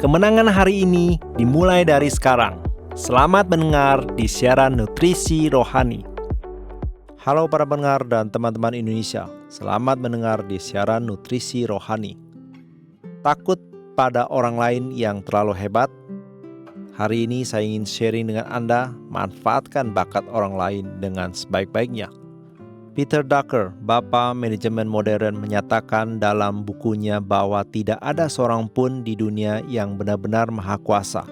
Kemenangan hari ini dimulai dari sekarang. Selamat mendengar di siaran Nutrisi Rohani. Halo para pendengar dan teman-teman Indonesia. Selamat mendengar di siaran Nutrisi Rohani. Takut pada orang lain yang terlalu hebat? Hari ini saya ingin sharing dengan Anda, manfaatkan bakat orang lain dengan sebaik-baiknya. Peter Drucker, Bapa Manajemen Modern, menyatakan dalam bukunya bahwa tidak ada seorang pun di dunia yang benar-benar maha kuasa.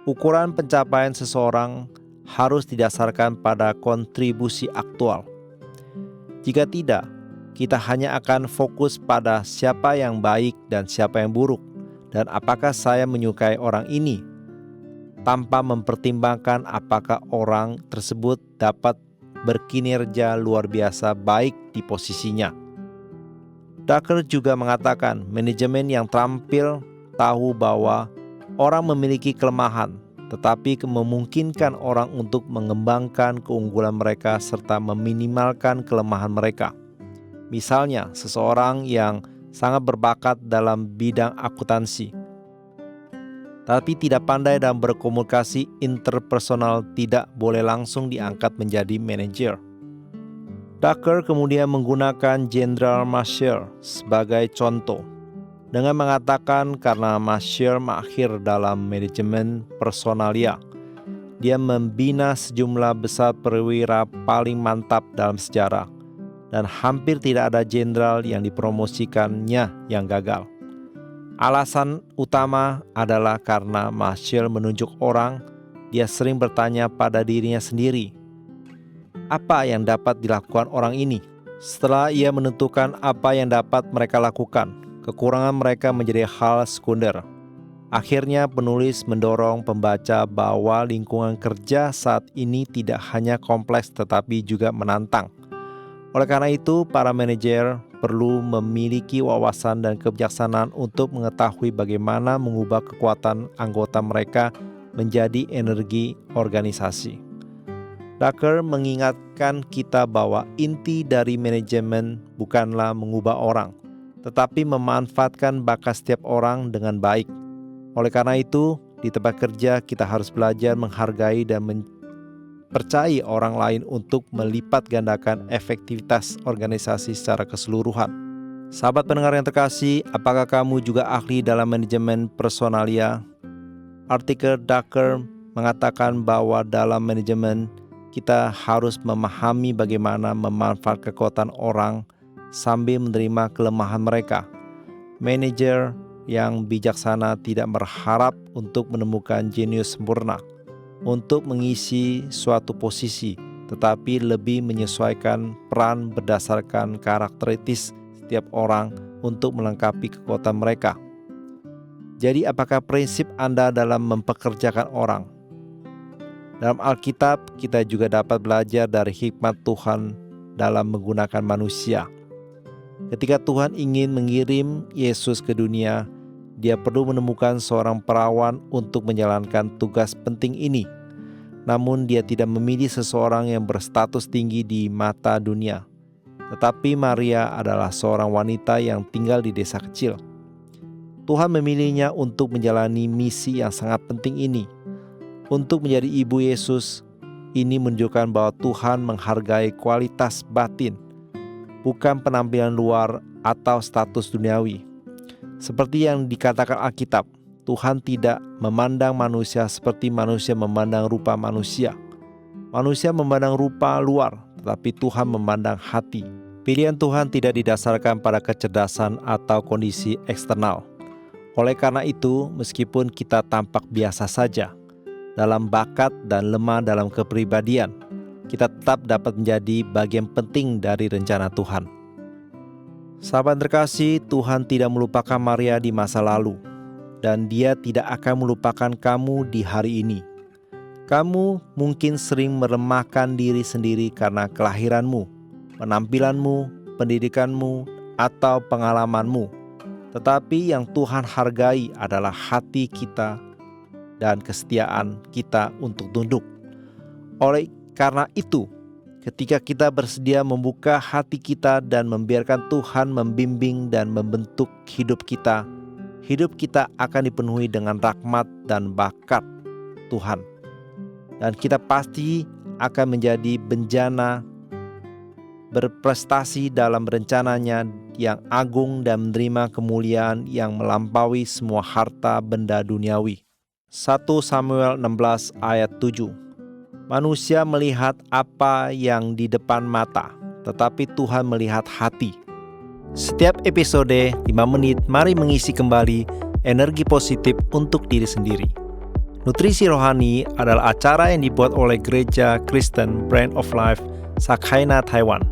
Ukuran pencapaian seseorang harus didasarkan pada kontribusi aktual. Jika tidak, kita hanya akan fokus pada siapa yang baik dan siapa yang buruk, dan apakah saya menyukai orang ini, tanpa mempertimbangkan apakah orang tersebut dapat berkinerja luar biasa baik di posisinya. Drucker juga mengatakan manajemen yang terampil tahu bahwa orang memiliki kelemahan, tetapi memungkinkan orang untuk mengembangkan keunggulan mereka serta meminimalkan kelemahan mereka. Misalnya, seseorang yang sangat berbakat dalam bidang akuntansi, tapi tidak pandai dalam berkomunikasi interpersonal, tidak boleh langsung diangkat menjadi manajer. Drucker kemudian menggunakan Jenderal Marshall sebagai contoh dengan mengatakan karena Marshall mahir dalam manajemen personalia, dia membina sejumlah besar perwira paling mantap dalam sejarah, dan hampir tidak ada jenderal yang dipromosikannya yang gagal. Alasan utama adalah karena Marshall menunjuk orang, dia sering bertanya pada dirinya sendiri, apa yang dapat dilakukan orang ini? Setelah ia menentukan apa yang dapat mereka lakukan, kekurangan mereka menjadi hal sekunder. Akhirnya penulis mendorong pembaca bahwa lingkungan kerja saat ini tidak hanya kompleks tetapi juga menantang. Oleh karena itu, para manajer perlu memiliki wawasan dan kebijaksanaan untuk mengetahui bagaimana mengubah kekuatan anggota mereka menjadi energi organisasi. Drucker mengingatkan kita bahwa inti dari manajemen bukanlah mengubah orang, tetapi memanfaatkan bakat setiap orang dengan baik. Oleh karena itu, di tempat kerja kita harus belajar menghargai dan percayai orang lain untuk melipat gandakan efektivitas organisasi secara keseluruhan. Sahabat pendengar yang terkasih, apakah kamu juga ahli dalam manajemen personalia? Artikel Drucker mengatakan bahwa dalam manajemen kita harus memahami bagaimana memanfaatkan kekuatan orang sambil menerima kelemahan mereka. Manajer yang bijaksana tidak berharap untuk menemukan jenius sempurna untuk mengisi suatu posisi, tetapi lebih menyesuaikan peran berdasarkan karakteristik setiap orang untuk melengkapi kekuatan mereka. Jadi apakah prinsip Anda dalam mempekerjakan orang? Dalam Alkitab, kita juga dapat belajar dari hikmat Tuhan dalam menggunakan manusia. Ketika Tuhan ingin mengirim Yesus ke dunia, Dia perlu menemukan seorang perawan untuk menjalankan tugas penting ini. Namun Dia tidak memilih seseorang yang berstatus tinggi di mata dunia. Tetapi Maria adalah seorang wanita yang tinggal di desa kecil. Tuhan memilihnya untuk menjalani misi yang sangat penting ini. Untuk menjadi ibu Yesus, ini menunjukkan bahwa Tuhan menghargai kualitas batin, bukan penampilan luar atau status duniawi. Seperti yang dikatakan Alkitab, Tuhan tidak memandang manusia seperti manusia memandang rupa manusia. Manusia memandang rupa luar, tetapi Tuhan memandang hati. Pilihan Tuhan tidak didasarkan pada kecerdasan atau kondisi eksternal. Oleh karena itu, meskipun kita tampak biasa saja dalam bakat dan lemah dalam kepribadian, kita tetap dapat menjadi bagian penting dari rencana Tuhan. Sahabat terkasih, Tuhan tidak melupakan Maria di masa lalu, dan Dia tidak akan melupakan kamu di hari ini. Kamu mungkin sering meremahkan diri sendiri karena kelahiranmu, penampilanmu, pendidikanmu, atau pengalamanmu. Tetapi yang Tuhan hargai adalah hati kita dan kesetiaan kita untuk tunduk. Oleh karena itu, ketika kita bersedia membuka hati kita dan membiarkan Tuhan membimbing dan membentuk hidup kita, hidup kita akan dipenuhi dengan rahmat dan bakat Tuhan. Dan kita pasti akan menjadi benjana, berprestasi dalam rencananya yang agung dan menerima kemuliaan yang melampaui semua harta benda duniawi. 1 Samuel 16 ayat 7. Manusia melihat apa yang di depan mata, tetapi Tuhan melihat hati. Setiap episode 5 menit, mari mengisi kembali energi positif untuk diri sendiri. Nutrisi Rohani adalah acara yang dibuat oleh Gereja Kristen Brand of Life Sakhaina Taiwan,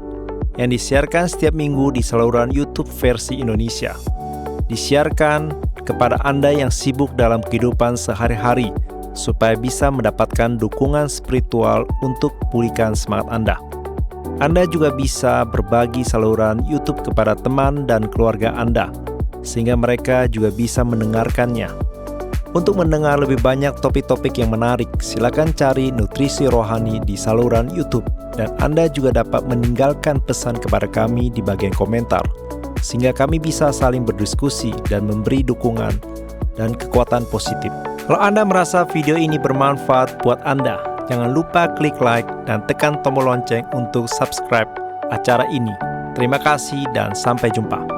yang disiarkan setiap minggu di saluran YouTube versi Indonesia. Disiarkan kepada Anda yang sibuk dalam kehidupan sehari-hari, supaya bisa mendapatkan dukungan spiritual untuk pulihkan semangat Anda. Anda juga bisa berbagi saluran YouTube kepada teman dan keluarga Anda, sehingga mereka juga bisa mendengarkannya. Untuk mendengar lebih banyak topik-topik yang menarik, silakan cari Nutrisi Rohani di saluran YouTube, dan Anda juga dapat meninggalkan pesan kepada kami di bagian komentar, sehingga kami bisa saling berdiskusi dan memberi dukungan dan kekuatan positif. Kalau Anda merasa video ini bermanfaat buat Anda, jangan lupa klik like dan tekan tombol lonceng untuk subscribe acara ini. Terima kasih dan sampai jumpa.